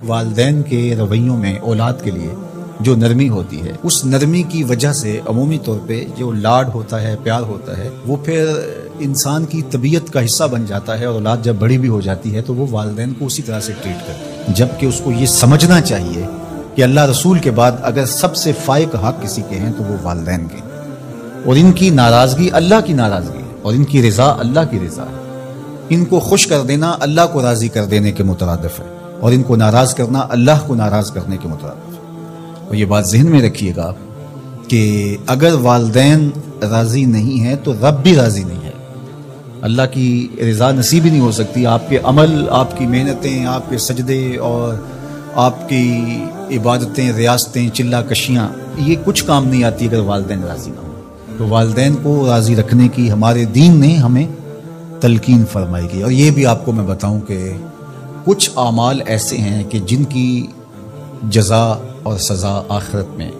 والدین کے رویوں میں اولاد کے لیے جو نرمی ہوتی ہے، اس نرمی کی وجہ سے عمومی طور پہ جو لاڈ ہوتا ہے، پیار ہوتا ہے، وہ پھر انسان کی طبیعت کا حصہ بن جاتا ہے، اور اولاد جب بڑی بھی ہو جاتی ہے تو وہ والدین کو اسی طرح سے ٹریٹ کرتی ہے، جبکہ اس کو یہ سمجھنا چاہیے کہ اللہ رسول کے بعد اگر سب سے فائق حق کسی کے ہیں تو وہ والدین کے، اور ان کی ناراضگی اللہ کی ناراضگی ہے، اور ان کی رضا اللہ کی رضا ہے۔ ان کو خوش کر دینا اللہ کو راضی کر دینے کے مترادف ہے، اور ان کو ناراض کرنا اللہ کو ناراض کرنے کے مترادف ہے۔ اور یہ بات ذہن میں رکھیے گا کہ اگر والدین راضی نہیں ہیں تو رب بھی راضی نہیں ہے، اللہ کی رضا نصیب ہی نہیں ہو سکتی۔ آپ کے عمل، آپ کی محنتیں، آپ کے سجدے اور آپ کی عبادتیں، ریاستیں، چلا کشیاں، یہ کچھ کام نہیں آتی اگر والدین راضی نہ ہوں۔ تو والدین کو راضی رکھنے کی ہمارے دین نے ہمیں تلقین فرمائی گئی۔ اور یہ بھی آپ کو میں بتاؤں کہ کچھ اعمال ایسے ہیں کہ جن کی جزا اور سزا آخرت میں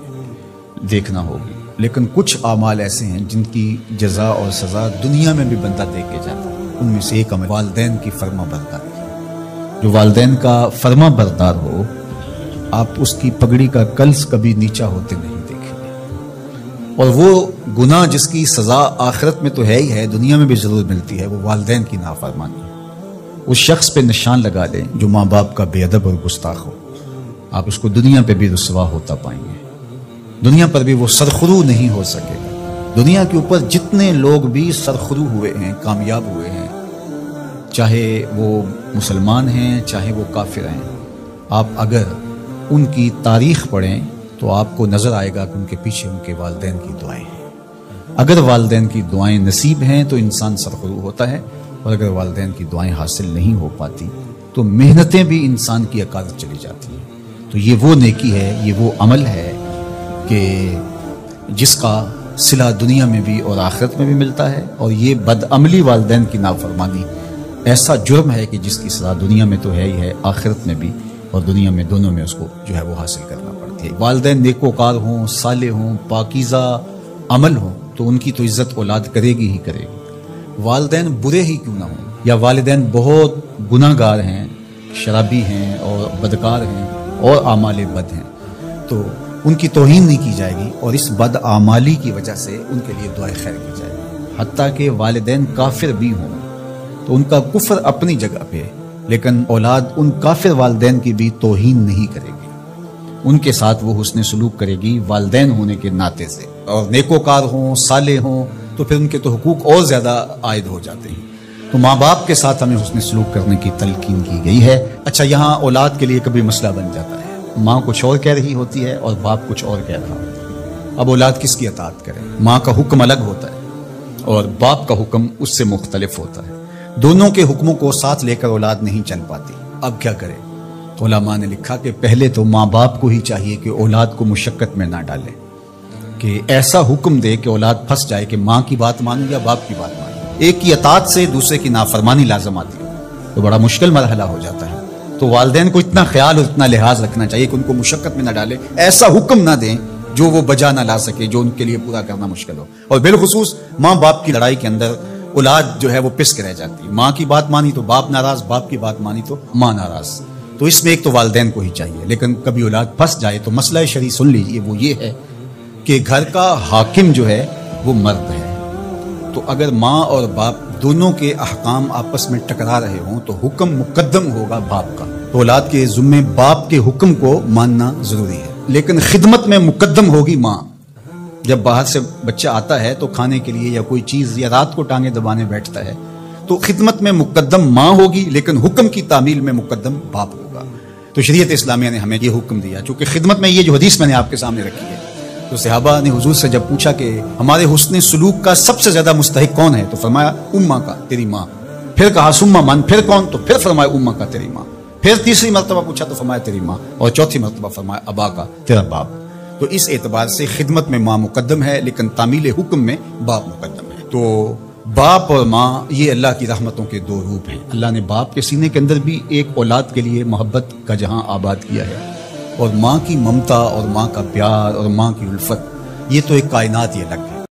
دیکھنا ہوگی، لیکن کچھ اعمال ایسے ہیں جن کی جزا اور سزا دنیا میں بھی بندہ دیکھ کے جاتا ہے۔ ان میں سے ایک عمل والدین کی فرما برداری۔ جو والدین کا فرما بردار ہو، آپ اس کی پگڑی کا کلس کبھی نیچا ہوتے نہیں دیکھیں گے۔ اور وہ گناہ جس کی سزا آخرت میں تو ہے ہی ہے، دنیا میں بھی ضرور ملتی ہے، وہ والدین کی نافرمانی ہے۔ اس شخص پہ نشان لگا لیں جو ماں باپ کا بے ادب اور گستاخ ہو، آپ اس کو دنیا پہ بھی رسوا ہوتا پائیں گے، دنیا پر بھی وہ سرخرو نہیں ہو سکے گا۔ دنیا کے اوپر جتنے لوگ بھی سرخرو ہوئے ہیں، کامیاب ہوئے ہیں، چاہے وہ مسلمان ہیں چاہے وہ کافر ہیں، آپ اگر ان کی تاریخ پڑھیں تو آپ کو نظر آئے گا کہ ان کے پیچھے ان کے والدین کی دعائیں ہیں۔ اگر والدین کی دعائیں نصیب ہیں تو انسان سرخرو ہوتا ہے، اور اگر والدین کی دعائیں حاصل نہیں ہو پاتی تو محنتیں بھی انسان کی عکاست چلی جاتی ہیں۔ تو یہ وہ نیکی ہے، یہ وہ عمل ہے کہ جس کا صلہ دنیا میں بھی اور آخرت میں بھی ملتا ہے، اور یہ بدعملی والدین کی نافرمانی ایسا جرم ہے کہ جس کی سزا دنیا میں تو ہے ہی ہے، آخرت میں بھی، اور دنیا میں دونوں میں اس کو جو ہے وہ حاصل کرنا پڑتی ہے۔ والدین نیکوکار ہوں، صالح ہوں، پاکیزہ عمل ہوں تو ان کی تو عزت اولاد کرے گی ہی کرے گی، والدین برے ہی کیوں نہ ہوں، یا والدین بہت گناہ گار ہیں، شرابی ہیں اور بدکار ہیں اور اعمال بد ہیں، تو ان کی توہین نہیں کی جائے گی، اور اس بد اعمالی کی وجہ سے ان کے لیے دعائے خیر کی جائے گی۔ حتیٰ کہ والدین کافر بھی ہوں تو ان کا کفر اپنی جگہ پہ، لیکن اولاد ان کافر والدین کی بھی توہین نہیں کرے گی، ان کے ساتھ وہ حسن سلوک کرے گی والدین ہونے کے ناطے سے، اور نیکوکار ہوں، صالح ہوں تو پھر ان کے تو حقوق اور زیادہ عائد ہو جاتے ہیں۔ تو ماں باپ کے ساتھ ہمیں حسن سلوک کرنے کی تلقین کی گئی ہے۔ اچھا، یہاں اولاد کے لیے کبھی مسئلہ بن جاتا ہے، ماں کچھ اور کہہ رہی ہوتی ہے اور باپ کچھ اور کہہ رہا ہوتا ہے، اب اولاد کس کی اطاعت کرے؟ ماں کا حکم الگ ہوتا ہے اور باپ کا حکم اس سے مختلف ہوتا ہے، دونوں کے حکموں کو ساتھ لے کر اولاد نہیں چل پاتی۔ اب کیا کرے؟ علماء نے لکھا کہ پہلے تو ماں باپ کو ہی چاہیے کہ اولاد کو مشقت میں نہ ڈالے، کہ ایسا حکم دے کہ اولاد پھنس جائے کہ ماں کی بات مانوں یا باپ کی بات مانوں۔ ایک کی اطاعت سے دوسرے کی نافرمانی لازم آتی ہے تو بڑا مشکل مرحلہ ہو جاتا ہے۔ تو والدین کو اتنا خیال اور اتنا لحاظ رکھنا چاہیے کہ ان کو مشقت میں نہ ڈالے، ایسا حکم نہ دیں جو وہ بجا نہ لا سکے، جو ان کے لیے پورا کرنا مشکل ہو۔ اور بالخصوص ماں باپ کی لڑائی کے اندر اولاد جو ہے وہ پس کے رہ جاتی ہے، ماں کی بات مانی تو باپ ناراض، باپ کی بات مانی تو ماں ناراض۔ تو اس میں ایک تو والدین کو ہی چاہیے، لیکن کبھی اولاد پھنس جائے تو مسئلہ شرعی سن لیجیے، وہ یہ ہے کہ گھر کا حاکم جو ہے وہ مرد ہے، تو اگر ماں اور باپ دونوں کے احکام آپس میں ٹکرا رہے ہوں تو حکم مقدم ہوگا باپ کا، تو اولاد کے ذمے باپ کے حکم کو ماننا ضروری ہے، لیکن خدمت میں مقدم ہوگی ماں۔ جب باہر سے بچہ آتا ہے تو کھانے کے لیے یا کوئی چیز یا رات کو ٹانگیں دبانے بیٹھتا ہے تو خدمت میں مقدم ماں ہوگی، لیکن حکم کی تعمیل میں مقدم باپ ہوگا۔ تو شریعت اسلامیہ نے ہمیں یہ حکم دیا، چونکہ خدمت میں یہ جو حدیث میں نے آپ کے سامنے رکھی ہے، تو صحابہ نے حضور سے جب پوچھا کہ ہمارے حسن سلوک کا سب سے زیادہ مستحق کون ہے، تو فرمایا اماں کا، تیری ماں۔ پھر کہا ثم من، پھر کون؟ تو پھر فرمایا اماں کا، تیری ماں۔ پھر تیسری مرتبہ پوچھا تو فرمایا تیری ماں، اور چوتھی مرتبہ فرمایا ابا کا، تیرا باپ۔ تو اس اعتبار سے خدمت میں ماں مقدم ہے، لیکن تعمیل حکم میں باپ مقدم ہے۔ تو باپ اور ماں یہ اللہ کی رحمتوں کے دو روپ ہیں۔ اللہ نے باپ کے سینے کے اندر بھی ایک اولاد کے لیے محبت کا جہاں آباد کیا ہے، اور ماں کی ممتا اور ماں کا پیار اور ماں کی الفت، یہ تو ایک کائنات ہی الگ ہے۔